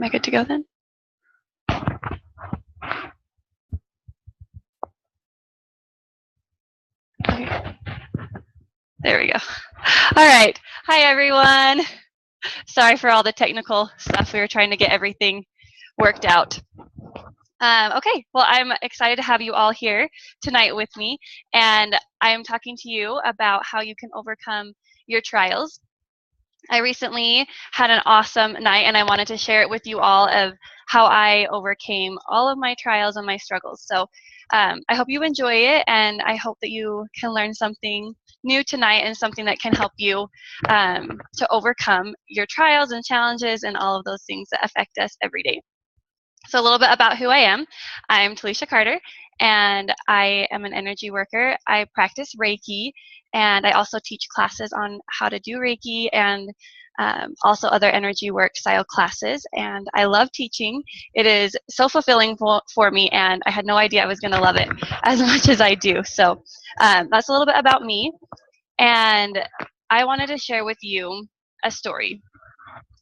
Am I good to go then? Okay. There we go. All right. Hi, everyone. Sorry for all the technical stuff. We were trying to get everything worked out. Okay, well, I'm excited to have you all here tonight with me, and I am talking to you about how you can overcome your trials. I recently had an awesome night, and I wanted to share it with you all of how I overcame all of my trials and my struggles. So I hope you enjoy it, and I hope that you can learn something new tonight and something that can help you to overcome your trials and challenges and all of those things that affect us every day. So a little bit about who I am. I'm Talisha Carter, and I am an energy worker. I practice Reiki, and I also teach classes on how to do Reiki and also other energy work style classes. And I love teaching. It is so fulfilling for me, and I had no idea I was going to love it as much as I do. So that's a little bit about me. And I wanted to share with you a story.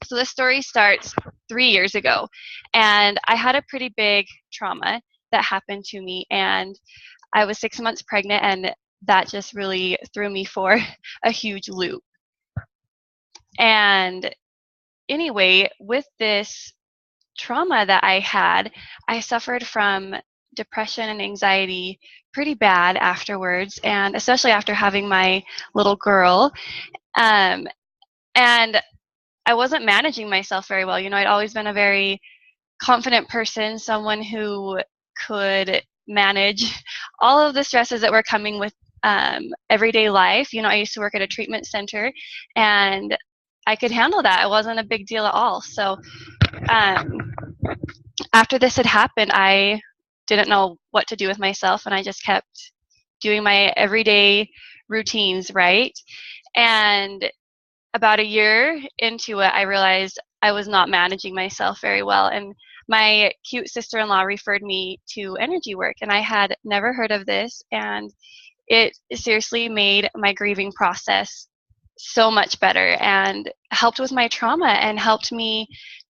So this story starts 3 years ago, and I had a pretty big trauma that happened to me, and I was 6 months pregnant, and that just really threw me for a huge loop. And anyway, with this trauma that I had, I suffered from depression and anxiety pretty bad afterwards, and especially after having my little girl. And I wasn't managing myself very well. You know, I'd always been a very confident person, someone who could manage all of the stresses that were coming with everyday life. You know, I used to work at a treatment center, and I could handle that. It wasn't a big deal at all. So after this had happened, I didn't know what to do with myself, and I just kept doing my everyday routines, right? And about a year into it, I realized I was not managing myself very well. And my cute sister-in-law referred me to energy work, and I had never heard of this. And it seriously made my grieving process so much better and helped with my trauma and helped me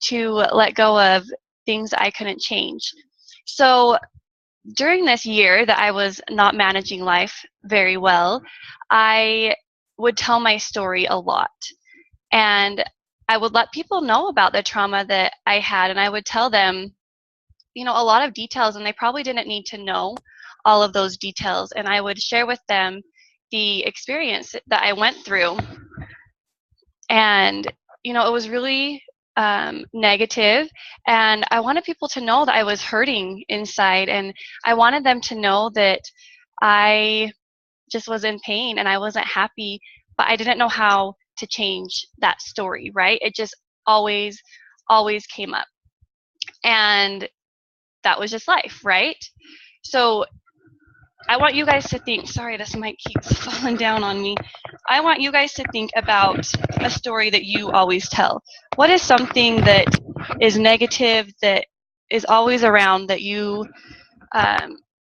to let go of things I couldn't change. So during this year that I was not managing life very well, I would tell my story a lot. And I would let people know about the trauma that I had, and I would tell them, you know, a lot of details, and they probably didn't need to know all of those details. And I would share with them the experience that I went through. And, you know, it was really negative, and I wanted people to know that I was hurting inside, and I wanted them to know that I just was in pain and I wasn't happy, but I didn't know how to change that story, right? It just always came up. And that was just life, right? So I want you guys to think, sorry, this mic keeps falling down on me. I want you guys to think about a story that you always tell. What is something that is negative, that is always around, that you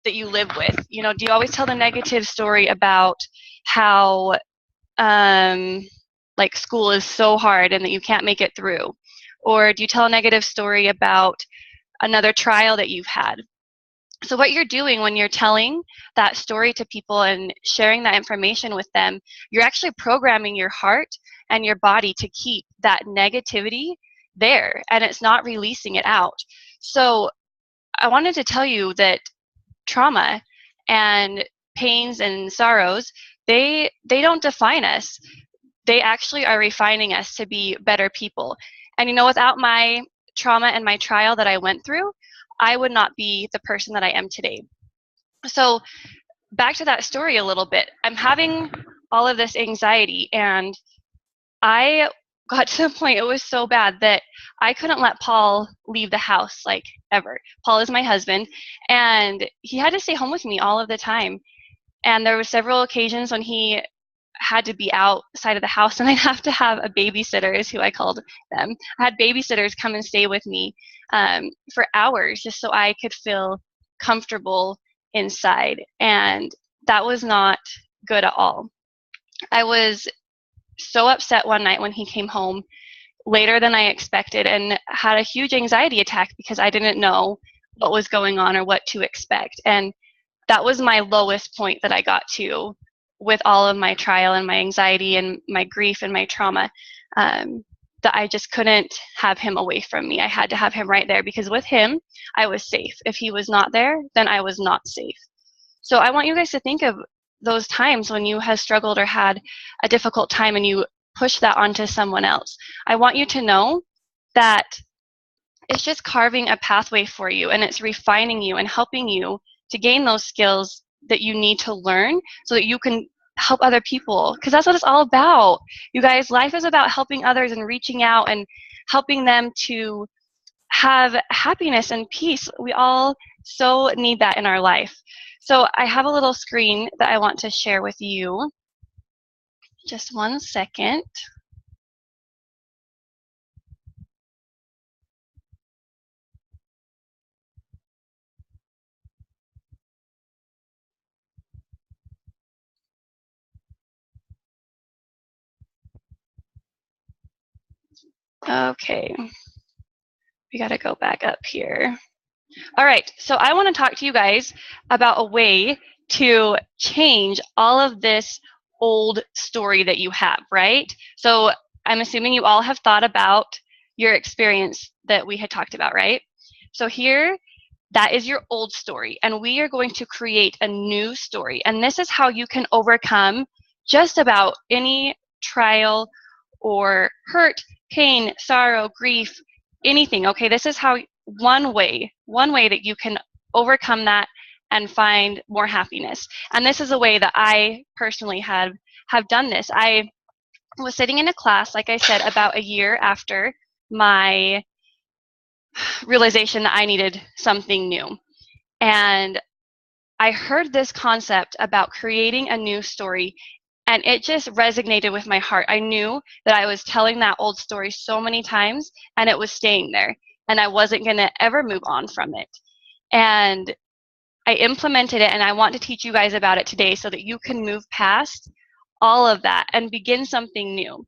live with? You know, do you always tell the negative story about how like school is so hard and that you can't make it through? Or do you tell a negative story about another trial that you've had? So what you're doing when you're telling that story to people and sharing that information with them, you're actually programming your heart and your body to keep that negativity there, and it's not releasing it out. So I wanted to tell you that trauma and pains and sorrows, they don't define us. They actually are refining us to be better people. And you know, without my trauma and my trial that I went through, I would not be the person that I am today. So back to that story a little bit. I'm having all of this anxiety, and I got to the point, it was so bad that I couldn't let Paul leave the house, like, ever. Paul is my husband, and he had to stay home with me all of the time. And there were several occasions when he had to be outside of the house, and I'd have to have a babysitter, is who I called them. I had babysitters come and stay with me for hours just so I could feel comfortable inside. And that was not good at all. I was so upset one night when he came home. later than I expected and had a huge anxiety attack because I didn't know what was going on or what to expect. And that was my lowest point that I got to with all of my trial and my anxiety and my grief and my trauma, that I just couldn't have him away from me. I had to have him right there, because with him, I was safe. If he was not there, then I was not safe. So I want you guys to think of those times when you have struggled or had a difficult time and you push that onto someone else. I want you to know that it's just carving a pathway for you, and it's refining you and helping you to gain those skills that you need to learn so that you can help other people, because that's what it's all about. You guys, life is about helping others and reaching out and helping them to have happiness and peace. We all so need that in our life. So I have a little screen that I want to share with you. Just 1 second. Okay, we got to go back up here. All right, so I want to talk to you guys about a way to change all of this old story that you have, right? So I'm assuming you all have thought about your experience that we had talked about, right? So here, that is your old story, and we are going to create a new story. And this is how you can overcome just about any trial or hurt, pain, sorrow, grief, anything. Okay, this is how one way that you can overcome that and find more happiness. And this is a way that I personally have done this. I was sitting in a class, like I said, about a year after my realization that I needed something new. And I heard this concept about creating a new story, and it just resonated with my heart. I knew that I was telling that old story so many times, and it was staying there, and I wasn't going to ever move on from it. And I implemented it, and I want to teach you guys about it today so that you can move past all of that and begin something new.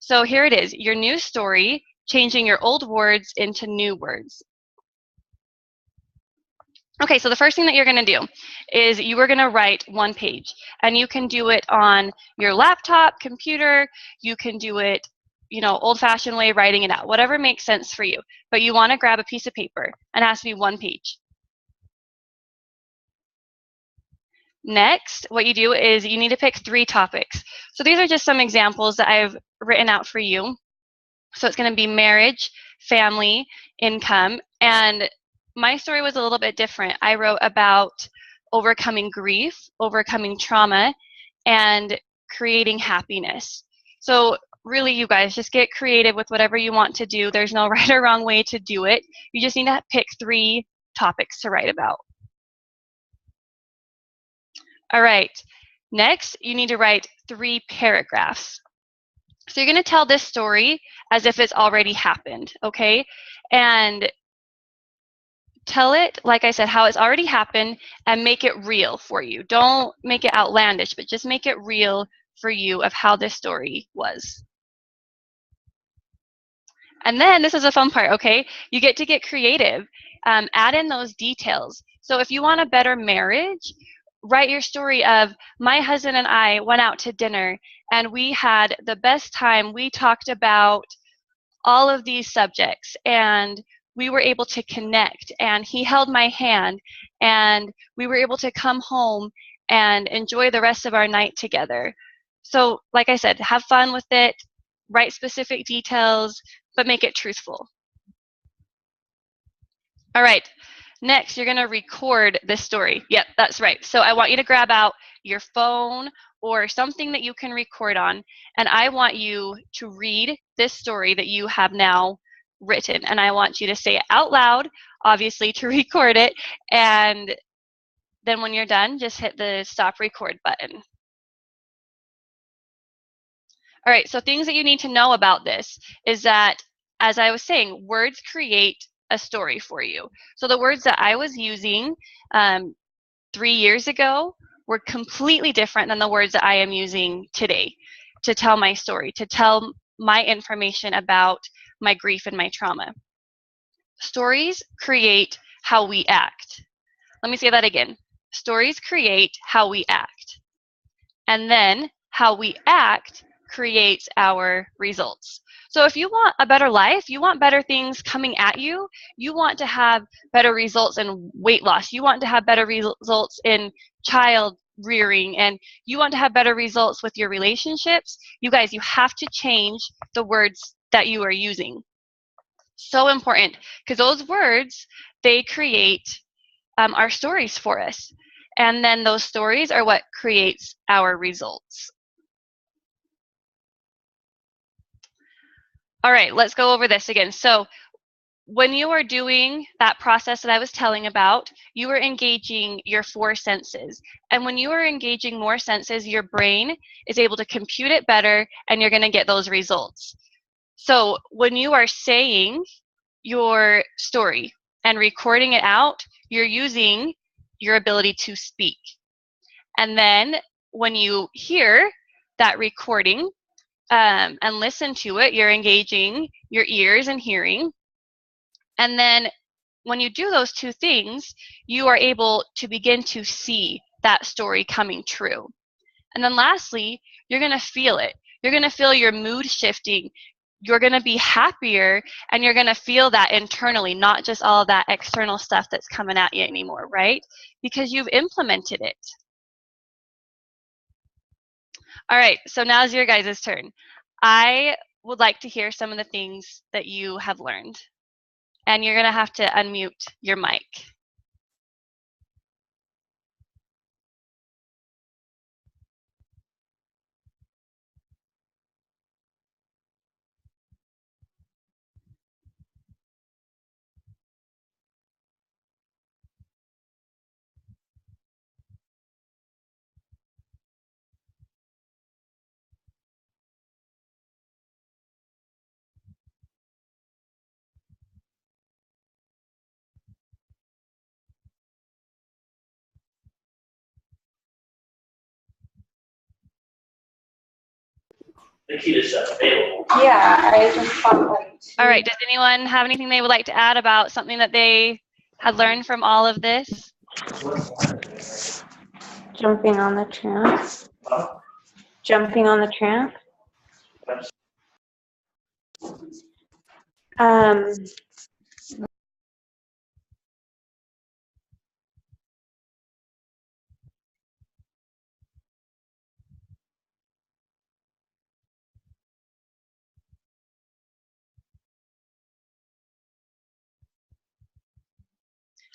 So here it is, your new story, changing your old words into new words. Okay, so the first thing that you're going to do is you are going to write 1 page, and you can do it on your laptop, computer, you can do it, old-fashioned way, writing it out, whatever makes sense for you. But you want to grab a piece of paper, and it has to be 1 page. Next, what you do is you need to pick 3 topics. So these are just some examples that I've written out for you. So it's going to be marriage, family, income, and my story was a little bit different. I wrote about overcoming grief, overcoming trauma, and creating happiness. So really, you guys, just get creative with whatever you want to do. There's no right or wrong way to do it. You just need to pick 3 topics to write about. All right, next, you need to write 3 paragraphs. So you're going to tell this story as if it's already happened, okay? And tell it, like I said, how it's already happened, and make it real for you. Don't make it outlandish, but just make it real for you of how this story was. And then this is a fun part, okay? You get to get creative. Add in those details. So if you want a better marriage, write your story of, my husband and I went out to dinner and we had the best time. We talked about all of these subjects and we were able to connect, and he held my hand, and we were able to come home and enjoy the rest of our night together. So like I said, have fun with it, write specific details, but make it truthful. All right, next you're going to record this story. Yep, that's right. So I want you to grab out your phone or something that you can record on, and I want you to read this story that you have now written, and I want you to say it out loud, obviously, to record it, and then when you're done, just hit the stop record button. All right, so things that you need to know about this is that, as I was saying, words create a story for you. So the words that I was using 3 years ago were completely different than the words that I am using today to tell my story, to tell my information about my grief and my trauma. Stories create how we act. Let me say that again. Stories create how we act. And then how we act creates our results. So if you want a better life, you want better things coming at you, you want to have better results in weight loss, you want to have better results in child rearing, and you want to have better results with your relationships, you guys, you have to change the words that you are using. So important, because those words, they create our stories for us. And then those stories are what creates our results. All right, let's go over this again. So when you are doing that process that I was telling about, you are engaging your 4 senses. And when you are engaging more senses, your brain is able to compute it better, and you're going to get those results. So when you are saying your story and recording it out, you're using your ability to speak. And then when you hear that recording and listen to it, you're engaging your ears and hearing. And then when you do those 2 things, you are able to begin to see that story coming true. And then lastly, you're going to feel it. You're going to feel your mood shifting. You're going to be happier, and you're going to feel that internally, not just all of that external stuff that's coming at you anymore, right? Because you've implemented it. All right, so now's your guys' turn. I would like to hear some of the things that you have learned. And you're going to have to unmute your mic. The key to stuff available. Yeah, I just want like. All right, does anyone have anything they would like to add about something that they had learned from all of this? Jumping on the tramp. Huh? Jumping on the tramp. Um.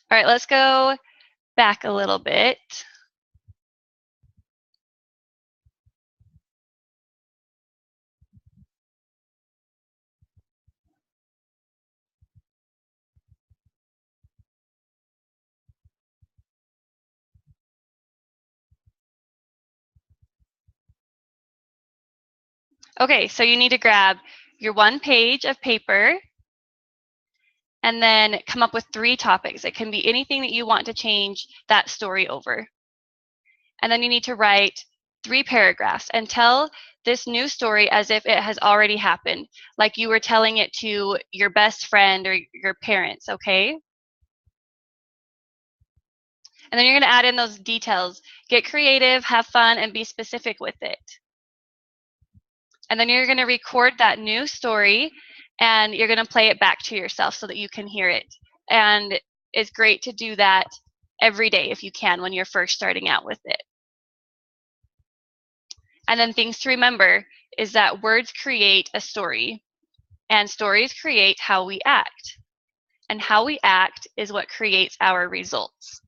All right, let's go back a little bit. Okay, so you need to grab your 1 page of paper and then come up with 3 topics. It can be anything that you want to change that story over. And then you need to write 3 paragraphs and tell this new story as if it has already happened, like you were telling it to your best friend or your parents, okay? And then you're going to add in those details. Get creative, have fun, and be specific with it. And then you're going to record that new story, and you're going to play it back to yourself so that you can hear it. And it's great to do that every day if you can when you're first starting out with it. And then things to remember is that words create a story, and stories create how we act. And how we act is what creates our results.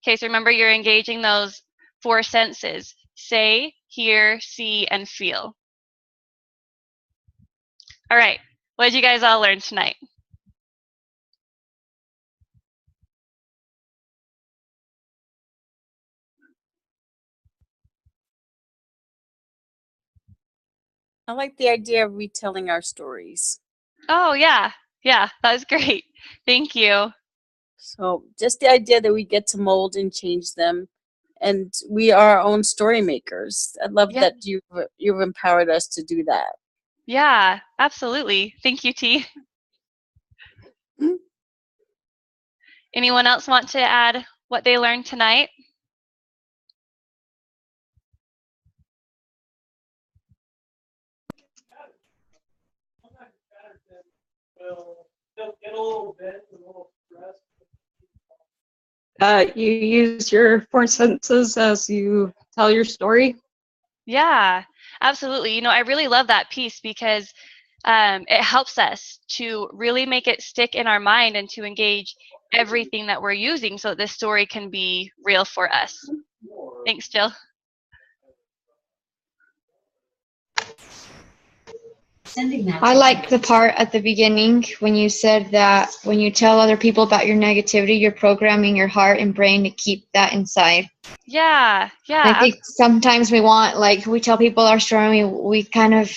Okay, so remember you're engaging those 4 senses: say, hear, see, and feel. All right, what did you guys all learn tonight? I like the idea of retelling our stories. Oh, yeah. Yeah, that was great. Thank you. So just the idea that we get to mold and change them and we are our own story makers. I love Yeah. that you've empowered us to do that. Yeah, absolutely. Thank you, T. Mhm. Anyone else want to add what they learned tonight? You use your four senses as you tell your story. Yeah, absolutely. You know, I really love that piece because it helps us to really make it stick in our mind and to engage everything that we're using so that this story can be real for us. Thanks, Jill. I like the part at the beginning when you said that when you tell other people about your negativity, you're programming your heart and brain to keep that inside. Yeah, And I yeah, think sometimes we want, like, we tell people our story, we kind of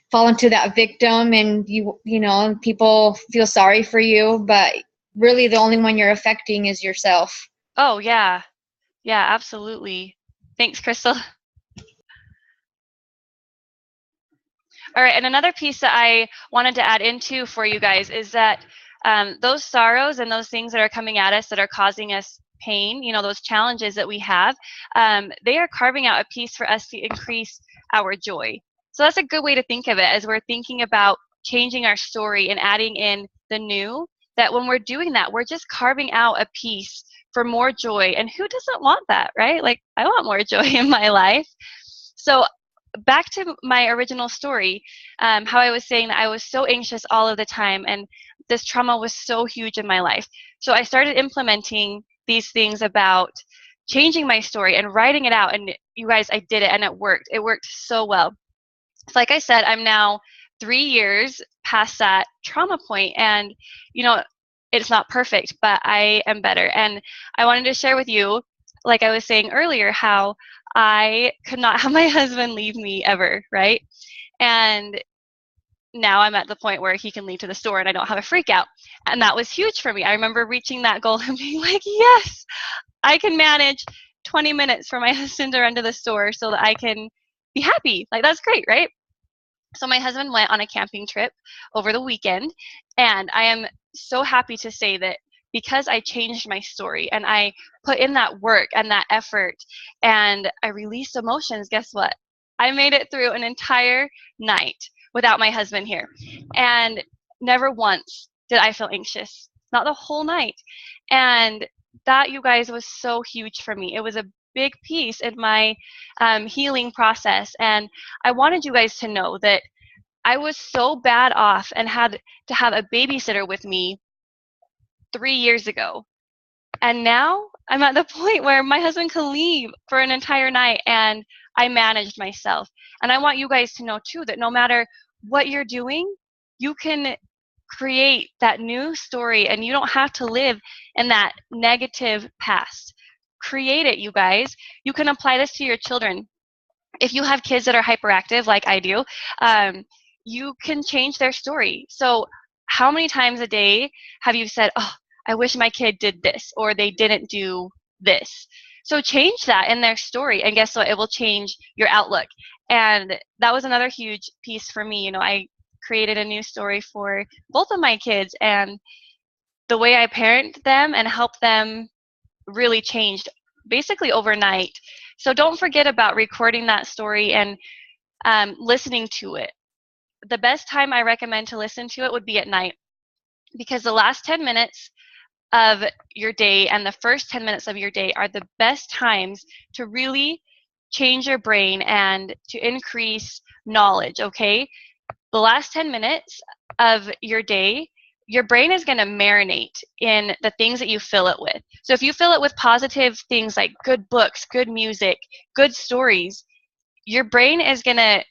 fall into that victim, and you know, people feel sorry for you, but really the only one you're affecting is yourself. oh, yeah. Yeah, absolutely. Thanks, Crystal. All right, and another piece that I wanted to add into for you guys is that those sorrows and those things that are coming at us that are causing us pain, you know, those challenges that we have, they are carving out a piece for us to increase our joy. So that's a good way to think of it as we're thinking about changing our story and adding in the new, that when we're doing that, we're just carving out a piece for more joy. And who doesn't want that, right? Like, I want more joy in my life. So back to my original story, how I was saying that I was so anxious all of the time and this trauma was so huge in my life. So I started implementing these things about changing my story and writing it out. And you guys, I did it and it worked. It worked so well. So like I said, I'm now 3 years past that trauma point, and you know, it's not perfect, but I am better. And I wanted to share with you, like I was saying earlier, how I could not have my husband leave me ever, right? And now I'm at the point where he can leave to the store and I don't have a freak out. And that was huge for me. I remember reaching that goal and being like, yes, I can manage 20 minutes for my husband to run to the store so that I can be happy. Like, that's great, right? So my husband went on a camping trip over the weekend, and I am so happy to say that because I changed my story and I put in that work and that effort and I released emotions, guess what? I made it through an entire night without my husband here. And never once did I feel anxious, not the whole night. And that, you guys, was so huge for me. It was a big piece in my healing process. And I wanted you guys to know that I was so bad off and had to have a babysitter with me 3 years ago. And now I'm at the point where my husband can leave for an entire night and I managed myself. And I want you guys to know too that no matter what you're doing, you can create that new story and you don't have to live in that negative past. Create it, you guys. You can apply this to your children. If you have kids that are hyperactive, like I do, you can change their story. So how many times a day have you said, oh, I wish my kid did this, or they didn't do this? So change that in their story, and guess what? It will change your outlook. And that was another huge piece for me. You know, I created a new story for both of my kids, and the way I parent them and help them really changed basically overnight. So don't forget about recording that story and listening to it. The best time I recommend to listen to it would be at night, because the last 10 minutes of your day and the first 10 minutes of your day are the best times to really change your brain and to increase knowledge, okay? The last 10 minutes of your day, your brain is going to marinate in the things that you fill it with. So if you fill it with positive things like good books, good music, good stories, your brain is going to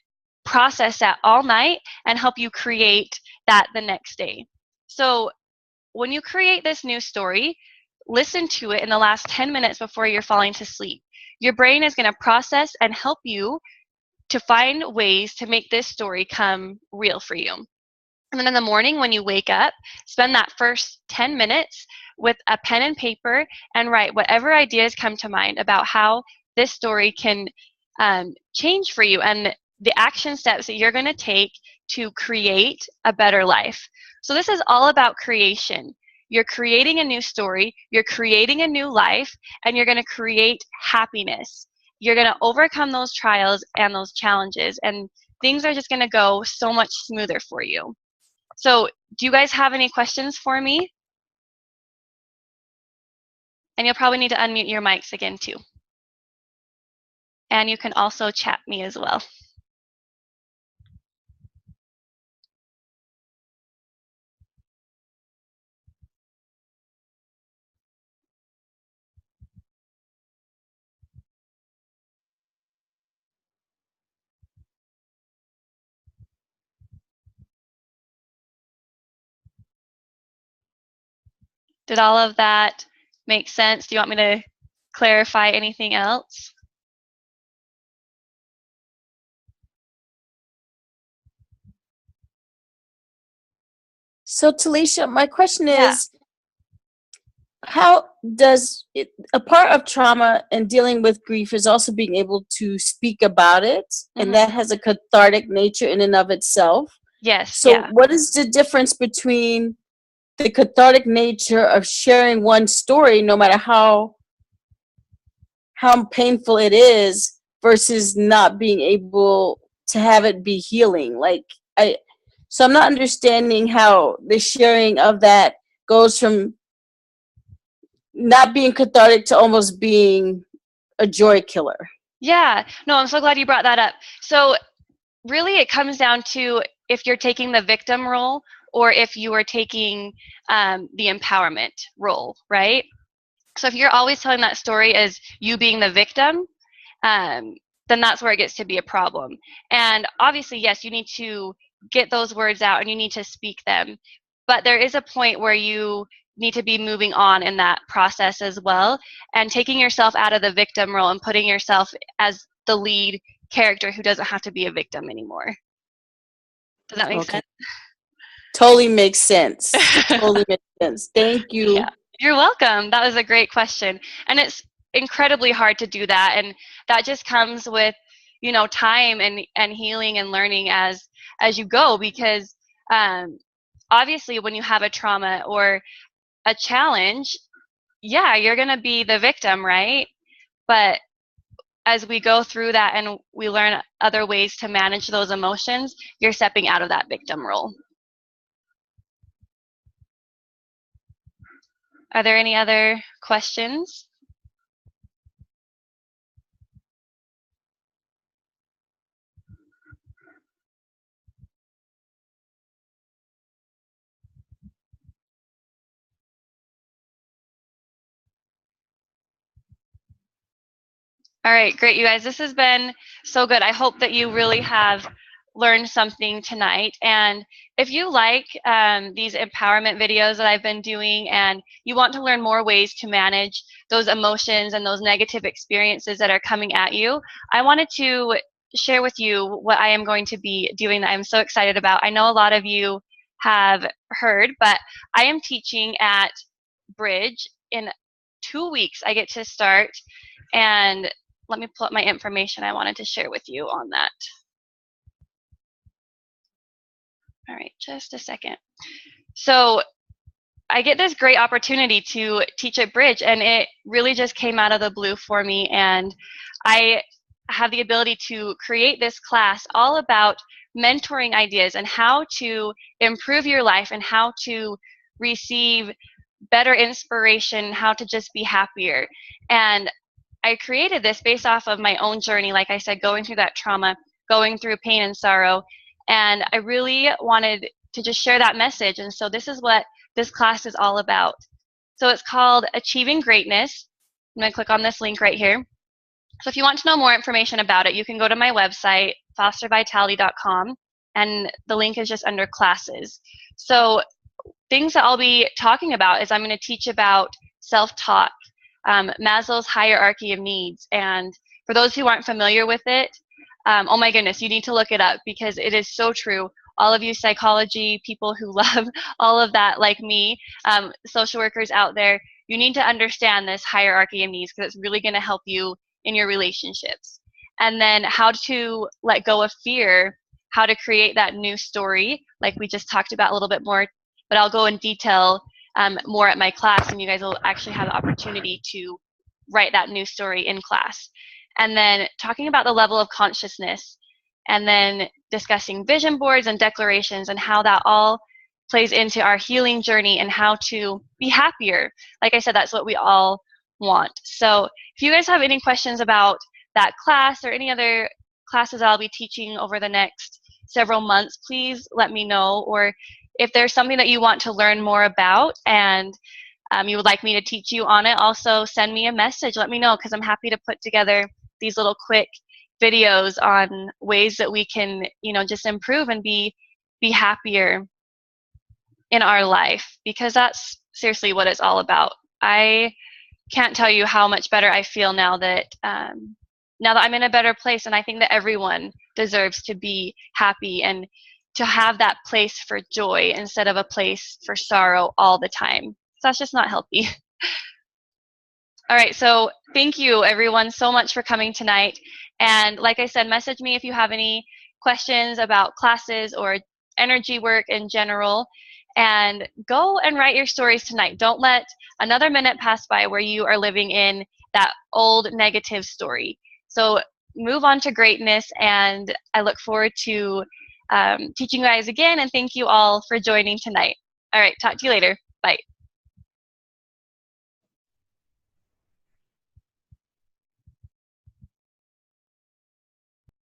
process that all night and help you create that the next day. So when you create this new story, listen to it in the last 10 minutes before you're falling to sleep. Your brain is going to process and help you to find ways to make this story come real for you. And then in the morning when you wake up, spend that first 10 minutes with a pen and paper and write whatever ideas come to mind about how this story can change for you, and the action steps that you're going to take to create a better life. So this is all about creation. You're creating a new story, you're creating a new life, and you're going to create happiness. You're going to overcome those trials and those challenges, and things are just going to go so much smoother for you. So do you guys have any questions for me? And you'll probably need to unmute your mics again too. And you can also chat me as well. Did all of that make sense? Do you want me to clarify anything else? So, Talisha, my question Yeah. is, how does it, a part of trauma and dealing with grief is also being able to speak about it, and that has a cathartic nature in and of itself. Yes. So Yeah. what is the difference between the cathartic nature of sharing one story, no matter how painful it is, versus not being able to have it be healing? So I'm not understanding how the sharing of that goes from not being cathartic to almost being a joy killer. Yeah. No, I'm so glad you brought that up. So really it comes down to if you're taking the victim role or if you are taking the empowerment role, right? So if you're always telling that story as you being the victim, then that's where it gets to be a problem. And obviously, yes, you need to get those words out and you need to speak them. But there is a point where you need to be moving on in that process as well, and taking yourself out of the victim role and putting yourself as the lead character who doesn't have to be a victim anymore. Does that make sense? Totally makes sense. Totally makes sense. Thank you. Yeah. You're welcome. That was a great question. And it's incredibly hard to do that. And that just comes with, you know, time and healing and learning as you go, because obviously when you have a trauma or a challenge, yeah, you're going to be the victim, right? But as we go through that and we learn other ways to manage those emotions, you're stepping out of that victim role. Are there any other questions? All right, great, you guys. This has been so good. I hope that you really have learned something tonight. And if you like these empowerment videos that I've been doing and you want to learn more ways to manage those emotions and those negative experiences that are coming at you, I wanted to share with you what I am going to be doing that I'm so excited about. I know a lot of you have heard, but I am teaching at Bridge in 2 weeks. I get to start, and let me pull up my information I wanted to share with you on that. All right, just a second. So I get this great opportunity to teach at Bridge, and it really just came out of the blue for me. And I have the ability to create this class all about mentoring ideas and how to improve your life and how to receive better inspiration, how to just be happier. And I created this based off of my own journey, like I said, going through that trauma, going through pain and sorrow. And I really wanted to just share that message. And so this is what this class is all about. So it's called Achieving Greatness. I'm going to click on this link right here. So if you want to know more information about it, you can go to my website, fostervitality.com, and the link is just under classes. So things that I'll be talking about is I'm going to teach about self-talk, Maslow's hierarchy of needs. And for those who aren't familiar with it, oh my goodness, you need to look it up because it is so true. All of you psychology people who love all of that like me, social workers out there, you need to understand this hierarchy of needs because it's really going to help you in your relationships. And then how to let go of fear, how to create that new story, like we just talked about a little bit more, but I'll go in detail more at my class, and you guys will actually have the opportunity to write that new story in class. And then talking about the level of consciousness, and then discussing vision boards and declarations and how that all plays into our healing journey and how to be happier. Like I said, that's what we all want. So if you guys have any questions about that class or any other classes I'll be teaching over the next several months, please let me know. Or if there's something that you want to learn more about and you would like me to teach you on it, also send me a message. Let me know, because I'm happy to put together these little quick videos on ways that we can, just improve and be happier in our life, because that's seriously what it's all about. I can't tell you how much better I feel now that I'm in a better place, and I think that everyone deserves to be happy and to have that place for joy instead of a place for sorrow all the time. So that's just not healthy. All right, so thank you everyone so much for coming tonight. And like I said, message me if you have any questions about classes or energy work in general. And go and write your stories tonight. Don't let another minute pass by where you are living in that old negative story. So move on to greatness, and I look forward to teaching you guys again, and thank you all for joining tonight. All right, talk to you later. Bye.